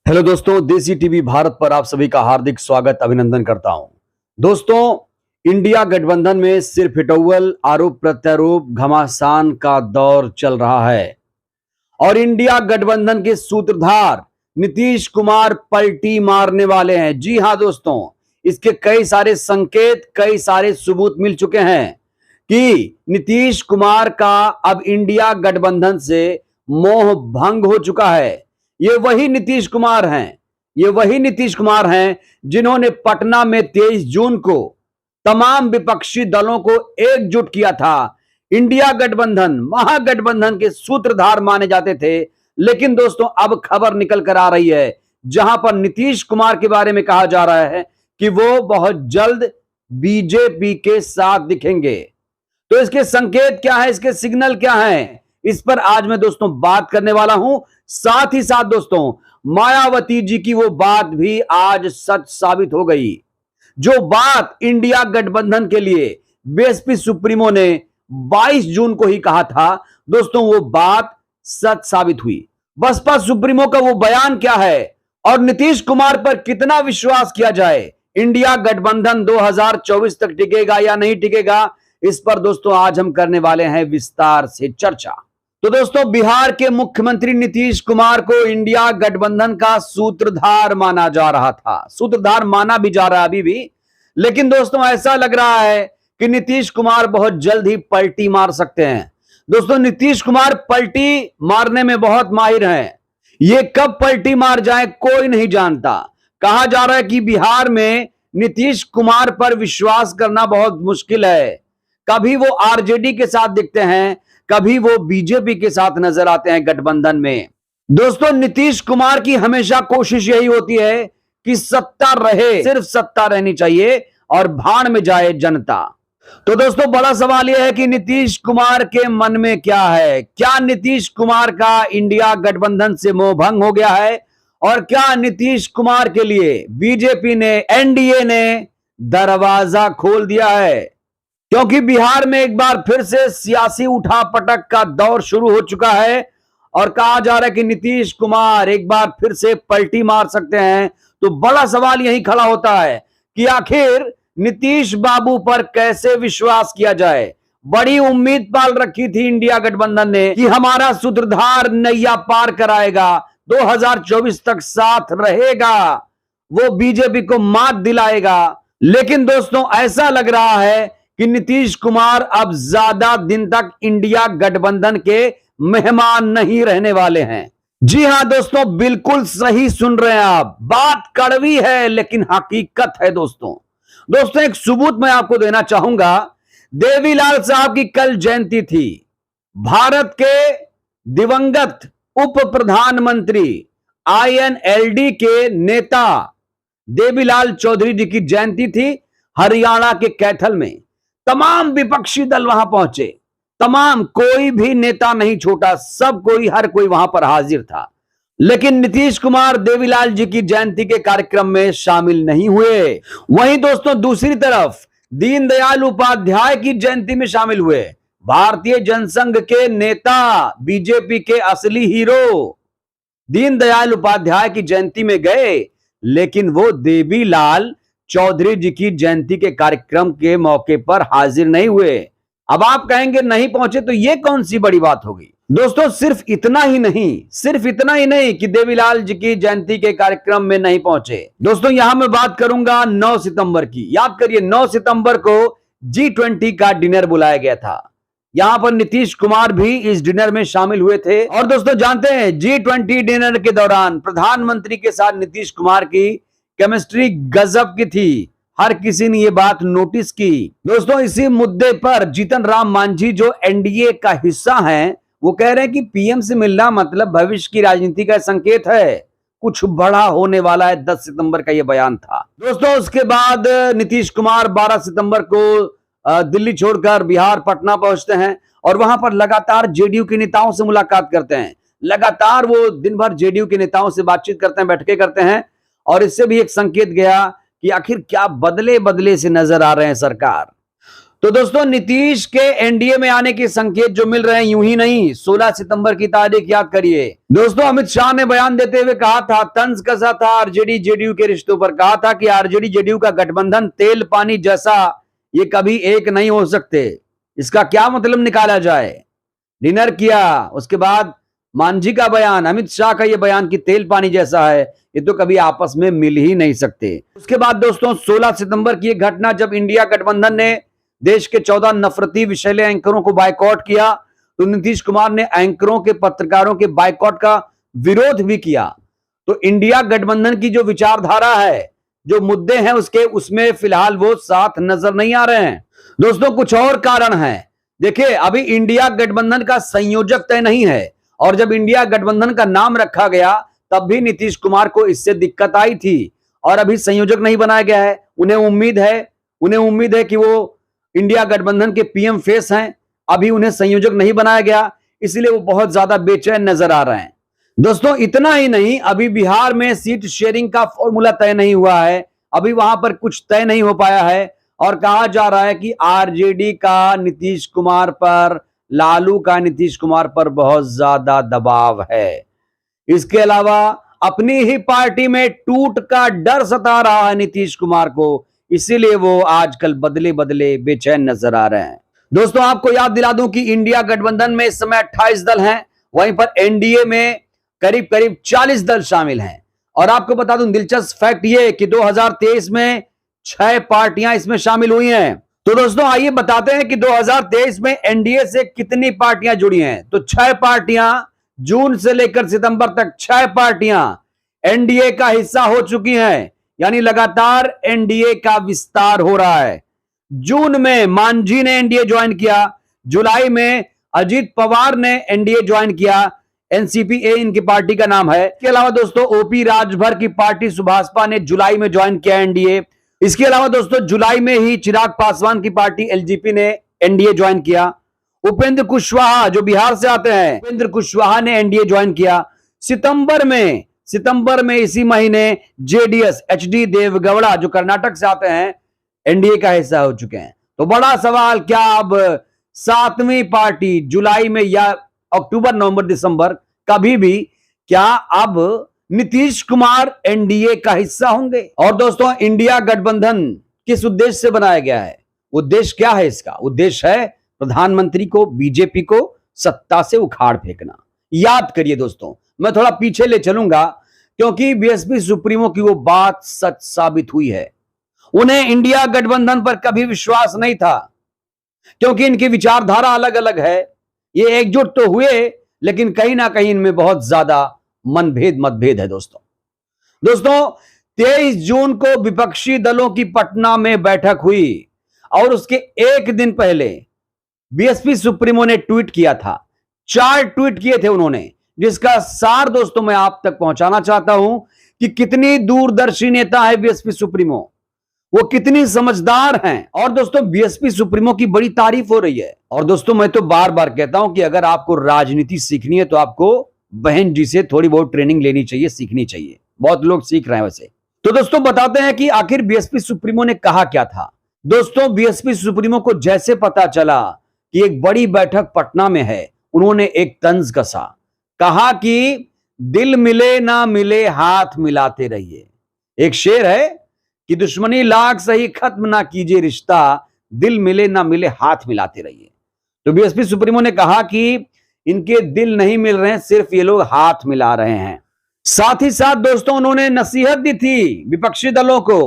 Hello दोस्तों, देसी TV Bharat पर आप सभी का हार्दिक स्वागत अभिनंदन करता हूं। दोस्तों, इंडिया गठबंधन में सिर्फ हिटौवल, आरोप प्रत्यारोप, घमासान का दौर चल रहा है और इंडिया गठबंधन के सूत्रधार नीतीश कुमार पलटी मारने वाले हैं। जी हां दोस्तों, इसके कई सारे संकेत, कई सारे सबूत मिल चुके हैं कि नीतीश कुमार का अब इंडिया गठबंधन से मोह भंग हो चुका है। ये वही नीतीश कुमार हैं, ये वही नीतीश कुमार हैं जिन्होंने पटना में 23 जून को तमाम विपक्षी दलों को एकजुट किया था। इंडिया गठबंधन, महागठबंधन के सूत्रधार माने जाते थे। लेकिन दोस्तों, अब खबर निकल कर आ रही है जहां पर नीतीश कुमार के बारे में कहा जा रहा है कि वो बहुत जल्द बीजेपी के साथ दिखेंगे। तो इसके संकेत क्या है, इसके सिग्नल क्या हैं, इस पर आज मैं दोस्तों बात करने वाला हूं। साथ ही साथ दोस्तों, मायावती जी की वो बात भी आज सच साबित हो गई। जो बात इंडिया गठबंधन के लिए बीएसपी सुप्रीमो ने 22 जून को ही कहा था, दोस्तों वो बात सच साबित हुई। बसपा सुप्रीमो का वो बयान क्या है और नीतीश कुमार पर कितना विश्वास किया जाए, इंडिया गठबंधन 2024 तक टिकेगा या नहीं टिकेगा, इस पर दोस्तों आज हम करने वाले हैं विस्तार से चर्चा। तो दोस्तों, बिहार के मुख्यमंत्री नीतीश कुमार को इंडिया गठबंधन का सूत्रधार माना जा रहा था, सूत्रधार माना भी जा रहा है अभी भी। लेकिन दोस्तों, ऐसा लग रहा है कि नीतीश कुमार बहुत जल्द ही पलटी मार सकते हैं। दोस्तों, नीतीश कुमार पलटी मारने में बहुत माहिर हैं। ये कब पलटी मार जाए कोई नहीं जानता। कहा जा रहा है कि बिहार में नीतीश कुमार पर विश्वास करना बहुत मुश्किल है। कभी वो आरजेडी के साथ दिखते हैं, कभी वो बीजेपी के साथ नजर आते हैं गठबंधन में। दोस्तों, नीतीश कुमार की हमेशा कोशिश यही होती है कि सत्ता रहे, सिर्फ सत्ता रहनी चाहिए और भाड़ में जाए जनता। तो दोस्तों, बड़ा सवाल यह है कि नीतीश कुमार के मन में क्या है। क्या नीतीश कुमार का इंडिया गठबंधन से मोह भंग हो गया है और क्या नीतीश कुमार के लिए बीजेपी ने, एनडीए ने दरवाजा खोल दिया है? क्योंकि बिहार में एक बार फिर से सियासी उठापटक का दौर शुरू हो चुका है और कहा जा रहा है कि नीतीश कुमार एक बार फिर से पलटी मार सकते हैं। तो बड़ा सवाल यही खड़ा होता है कि आखिर नीतीश बाबू पर कैसे विश्वास किया जाए। बड़ी उम्मीद पाल रखी थी इंडिया गठबंधन ने कि हमारा सूत्रधार नैया पार कराएगा, 2024 तक साथ रहेगा, वो बीजेपी को मात दिलाएगा। लेकिन दोस्तों, ऐसा लग रहा है कि नीतीश कुमार अब ज्यादा दिन तक इंडिया गठबंधन के मेहमान नहीं रहने वाले हैं। जी हां दोस्तों, बिल्कुल सही सुन रहे हैं आप। बात कड़वी है लेकिन हकीकत है दोस्तों। दोस्तों, एक सबूत मैं आपको देना चाहूंगा। देवीलाल साहब की कल जयंती थी। भारत के दिवंगत उप प्रधानमंत्री, आईएनएलडी के नेता देवीलाल चौधरी जी की जयंती थी हरियाणा के कैथल में। तमाम विपक्षी दल वहां पहुंचे, तमाम, कोई भी नेता नहीं छोटा, सब कोई, हर कोई वहां पर हाजिर था। लेकिन नीतीश कुमार देवीलाल जी की जयंती के कार्यक्रम में शामिल नहीं हुए। वहीं दोस्तों, दूसरी तरफ दीनदयाल उपाध्याय की जयंती में शामिल हुए। भारतीय जनसंघ के नेता, बीजेपी के असली हीरो दीनदयाल उपाध्याय की जयंती में गए, लेकिन वो देवीलाल चौधरी जी की जयंती के कार्यक्रम के मौके पर हाजिर नहीं हुए। अब आप कहेंगे नहीं पहुंचे तो ये कौन सी बड़ी बात होगी। दोस्तों, सिर्फ इतना ही नहीं कि देवीलाल जी की जयंती के कार्यक्रम में नहीं पहुंचे। दोस्तों, यहां मैं बात करूंगा 9 सितंबर की। याद करिए, 9 सितंबर को G20 का डिनर बुलाया गया था। यहां पर नीतीश कुमार भी इस डिनर में शामिल हुए थे। और दोस्तों, जानते हैं G20 डिनर के दौरान प्रधानमंत्री के साथ नीतीश कुमार की केमिस्ट्री गजब की थी। हर किसी ने यह बात नोटिस की। दोस्तों, इसी मुद्दे पर जीतन राम मांझी, जो एनडीए का हिस्सा हैं, वो कह रहे हैं कि पीएम से मिलना मतलब भविष्य की राजनीति का संकेत है, कुछ बड़ा होने वाला है। 10 सितंबर का यह बयान था। दोस्तों, उसके बाद नीतीश कुमार 12 सितंबर को दिल्ली छोड़कर बिहार पटना पहुंचते हैं और वहां पर लगातार जेडीयू के नेताओं से मुलाकात करते हैं। लगातार वो दिन भर जेडीयू के नेताओं से बातचीत करते हैं, बैठकें करते हैं। और इससे भी एक संकेत गया कि आखिर क्या बदले बदले से नजर आ रहे हैं सरकार। तो दोस्तों नीतीश के एनडीए में आने के संकेत जो मिल रहे हैं, यूं ही नहीं, 16 सितंबर की तारीख याद करिए दोस्तों। अमित शाह ने बयान देते हुए कहा था, तंज कसा था आरजेडी जेडीयू के रिश्तों पर, कहा था कि आरजेडी जेडीयू का गठबंधन तेल पानी जैसा, ये कभी एक नहीं हो सकते। इसका क्या मतलब निकाला जाए? डिनर किया, उसके बाद मांझी का बयान, अमित शाह का यह बयान कि तेल पानी जैसा है, ये तो कभी आपस में मिल ही नहीं सकते। उसके बाद दोस्तों 16 सितंबर की एक घटना, जब इंडिया गठबंधन ने देश के 14 नफरती विषैले एंकरों को बायकॉट किया, तो नीतीश कुमार ने एंकरों के, पत्रकारों के बायकॉट का विरोध भी किया। तो इंडिया गठबंधन की जो विचारधारा है, जो मुद्दे हैं उसके, उसमें फिलहाल वो साथ नजर नहीं आ रहे हैं दोस्तों। कुछ और कारण है। देखिए, अभी इंडिया गठबंधन का संयोजक तय नहीं है, और जब इंडिया गठबंधन का नाम रखा गया तब भी नीतीश कुमार को इससे दिक्कत आई थी, और अभी संयोजक नहीं बनाया गया है। उन्हें उम्मीद है कि वो इंडिया गठबंधन के पीएम फेस हैं, अभी उन्हें संयोजक नहीं बनाया गया, इसलिए वो बहुत ज्यादा बेचैन नजर आ रहे हैं दोस्तों। इतना ही नहीं, अभी बिहार में सीट शेयरिंग का फॉर्मूला तय नहीं हुआ है, अभी वहां पर कुछ तय नहीं हो पाया है, और कहा जा रहा है कि आरजेडी का नीतीश कुमार पर, लालू का नीतीश कुमार पर बहुत ज्यादा दबाव है। इसके अलावा अपनी ही पार्टी में टूट का डर सता रहा है नीतीश कुमार को, इसीलिए वो आजकल बदले बदले बेचैन नजर आ रहे हैं दोस्तों। आपको याद दिला दूं कि इंडिया गठबंधन में इस समय 28 दल हैं, वहीं पर एनडीए में करीब करीब 40 दल शामिल हैं। और आपको बता दूं दिलचस्प फैक्ट ये कि 2023 में 6 पार्टियां इसमें शामिल हुई हैं। तो दोस्तों आइए बताते हैं कि 2023 में एनडीए से कितनी पार्टियां जुड़ी हैं। तो 6 पार्टियां, जून से लेकर सितंबर तक 6 पार्टियां एनडीए का हिस्सा हो चुकी हैं, यानी लगातार एनडीए का विस्तार हो रहा है। जून में मांझी ने एनडीए ज्वाइन किया, जुलाई में अजीत पवार ने एनडीए ज्वाइन किया, एनसीपीए इनकी पार्टी का नाम है। इसके अलावा दोस्तों ओपी राजभर की पार्टी सुभाषपा ने जुलाई में ज्वाइन किया एनडीए। इसके अलावा दोस्तों जुलाई में ही चिराग पासवान की पार्टी एलजेपी ने एनडीए ज्वाइन किया। उपेंद्र कुशवाहा जो बिहार से आते हैं, उपेंद्र कुशवाहा ने एनडीए ज्वाइन किया। सितंबर में इसी महीने जेडीएस एचडी देवगौड़ा जो कर्नाटक से आते हैं, एनडीए का हिस्सा हो चुके हैं। तो बड़ा सवाल, क्या अब 7वीं पार्टी जुलाई में या अक्टूबर नवंबर दिसंबर कभी भी, क्या अब नीतीश कुमार एनडीए का हिस्सा होंगे? और दोस्तों इंडिया गठबंधन किस उद्देश्य से बनाया गया है? उद्देश्य क्या है इसका? उद्देश्य है प्रधानमंत्री को, बीजेपी को सत्ता से उखाड़ फेंकना। याद करिए दोस्तों, मैं थोड़ा पीछे ले चलूंगा क्योंकि बीएसपी सुप्रीमो की वो बात सच साबित हुई है। उन्हें इंडिया गठबंधन पर कभी विश्वास नहीं था, क्योंकि इनकी विचारधारा अलग अलग है। ये एकजुट तो हुए, लेकिन कहीं ना कहीं इनमें बहुत ज्यादा मतभेद है दोस्तों। 23 जून को विपक्षी दलों की पटना में बैठक हुई, और उसके एक दिन पहले बीएसपी सुप्रीमो ने ट्वीट किया था। 4 ट्वीट किए थे उन्होंने, जिसका सार दोस्तों मैं आप तक पहुंचाना चाहता हूं कि कितनी दूरदर्शी नेता है बीएसपी सुप्रीमो, वो कितनी समझदार हैं। और दोस्तों बीएसपी सुप्रीमो की बड़ी तारीफ हो रही है। और दोस्तों मैं तो बार बार कहता हूं कि अगर आपको राजनीति सीखनी है तो आपको बहन जी से थोड़ी बहुत ट्रेनिंग लेनी चाहिए, सीखनी चाहिए। बहुत लोग सीख रहे हैं वैसे। तो दोस्तों बताते हैं कि आखिर बीएसपी सुप्रीमो ने कहा क्या था। दोस्तों बीएसपी सुप्रीमो को जैसे पता चला कि एक बड़ी बैठक पटना में है, उन्होंने एक तंज कसा, कहा कि दिल मिले ना मिले हाथ मिलाते रहिए। एक शेर है कि दुश्मनी लाख सही खत्म ना कीजिए रिश्ता, दिल मिले ना मिले हाथ मिलाते रहिए। तो बीएसपी सुप्रीमो ने कहा कि इनके दिल नहीं मिल रहे हैं, सिर्फ ये लोग हाथ मिला रहे हैं। साथ ही साथ दोस्तों उन्होंने नसीहत दी थी विपक्षी दलों को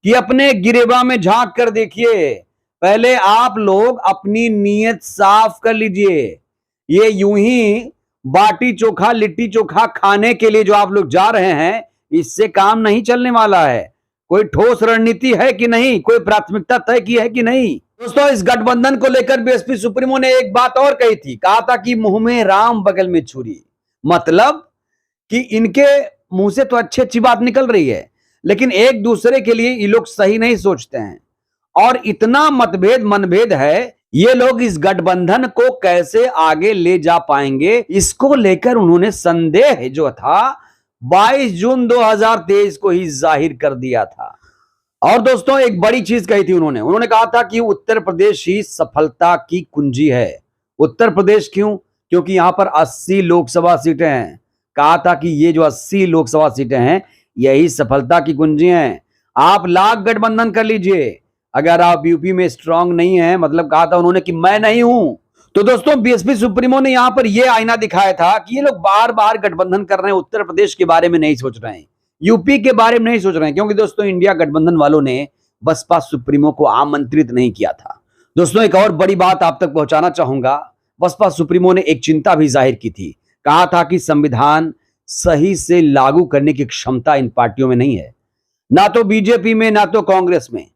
कि अपने गिरेबा में झांक कर देखिए, पहले आप लोग अपनी नीयत साफ कर लीजिए। ये यूं ही बाटी चोखा लिट्टी चोखा खाने के लिए जो आप लोग जा रहे हैं, इससे काम नहीं चलने वाला है। कोई ठोस रणनीति है कि नहीं, कोई प्राथमिकता तय की है कि नहीं। दोस्तों इस गठबंधन को लेकर बीएसपी सुप्रीमो ने एक बात और कही थी, कहा था कि मुंह में राम बगल में छुरी। मतलब कि इनके मुंह से तो अच्छी अच्छी बात निकल रही है, लेकिन एक दूसरे के लिए ये लोग सही नहीं सोचते हैं, और इतना मनभेद है, ये लोग इस गठबंधन को कैसे आगे ले जा पाएंगे, इसको लेकर उन्होंने संदेह जो था 22 जून 2023 को ही जाहिर कर दिया था। और दोस्तों एक बड़ी चीज कही थी उन्होंने कहा था कि उत्तर प्रदेश ही सफलता की कुंजी है। उत्तर प्रदेश क्यों? क्योंकि यहां पर 80 लोकसभा सीटें हैं। कहा था कि ये जो 80 लोकसभा सीटें हैं यही सफलता की कुंजी हैं। आप लाख गठबंधन कर लीजिए, अगर आप यूपी में स्ट्रांग नहीं है, मतलब कहा था उन्होंने कि मैं नहीं हूं। तो दोस्तों बीएसपी सुप्रीमो ने यहां पर यह आईना दिखाया था कि ये लोग बार बार गठबंधन कर रहे हैं, उत्तर प्रदेश के बारे में नहीं सोच रहे हैं, यूपी के बारे में नहीं सोच रहे हैं, क्योंकि दोस्तों इंडिया गठबंधन वालों ने बसपा सुप्रीमो को आमंत्रित नहीं किया था। दोस्तों एक और बड़ी बात आप तक पहुंचाना चाहूंगा, बसपा सुप्रीमो ने एक चिंता भी जाहिर की थी। कहा था कि संविधान सही से लागू करने की क्षमता इन पार्टियों में नहीं है, ना तो बीजेपी में ना तो कांग्रेस में।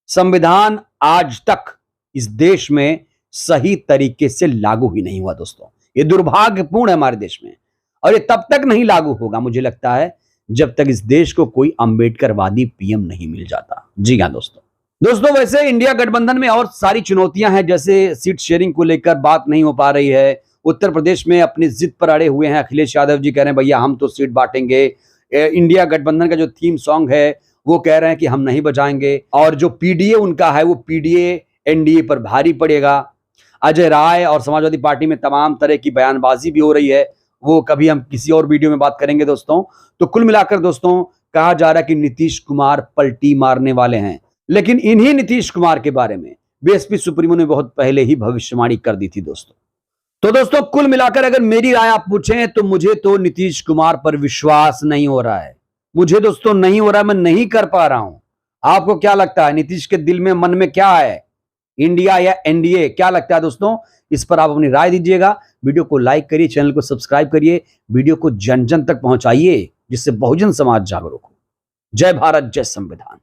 संविधान आज तक इस देश में सही तरीके से लागू ही नहीं हुआ दोस्तों। ये दुर्भाग्यपूर्ण है हमारे देश में, और ये तब तक नहीं लागू होगा मुझे लगता है जब तक इस देश को कोई अंबेडकरवादी पीएम नहीं मिल जाता। जी हां दोस्तों वैसे इंडिया गठबंधन में और सारी चुनौतियां हैं, जैसे सीट शेयरिंग को लेकर बात नहीं हो पा रही है। उत्तर प्रदेश में अपनी जिद पर अड़े हुए हैं अखिलेश यादव जी, कह रहे हैं भैया हम तो सीट बांटेंगे। इंडिया गठबंधन का जो थीम सॉन्ग है वो कह रहे हैं कि हम नहीं बजाएंगे, और जो पीडीए उनका है वो पीडीए एनडीए पर भारी पड़ेगा। अजय राय और समाजवादी पार्टी में तमाम तरह की बयानबाजी भी हो रही है, वो कभी हम किसी और वीडियो में बात करेंगे दोस्तों। तो कुल मिलाकर दोस्तों कहा जा रहा है कि नीतीश कुमार पलटी मारने वाले हैं, लेकिन इन्हीं नीतीश कुमार के बारे में बीएसपी सुप्रीमो ने बहुत पहले ही भविष्यवाणी कर दी थी दोस्तों। तो दोस्तों कुल मिलाकर अगर मेरी राय आप पूछें तो मुझे तो नीतीश कुमार पर विश्वास नहीं हो रहा है। मुझे दोस्तों नहीं हो रहा, मैं नहीं कर पा रहा हूं। आपको क्या लगता है नीतीश के दिल में मन में क्या है, इंडिया या एनडीए? क्या लगता है दोस्तों? इस पर आप अपनी राय दीजिएगा। वीडियो को लाइक करिए, चैनल को सब्सक्राइब करिए, वीडियो को जन जन तक पहुंचाइए जिससे बहुजन समाज जागरूक हो। जय भारत, जय संविधान।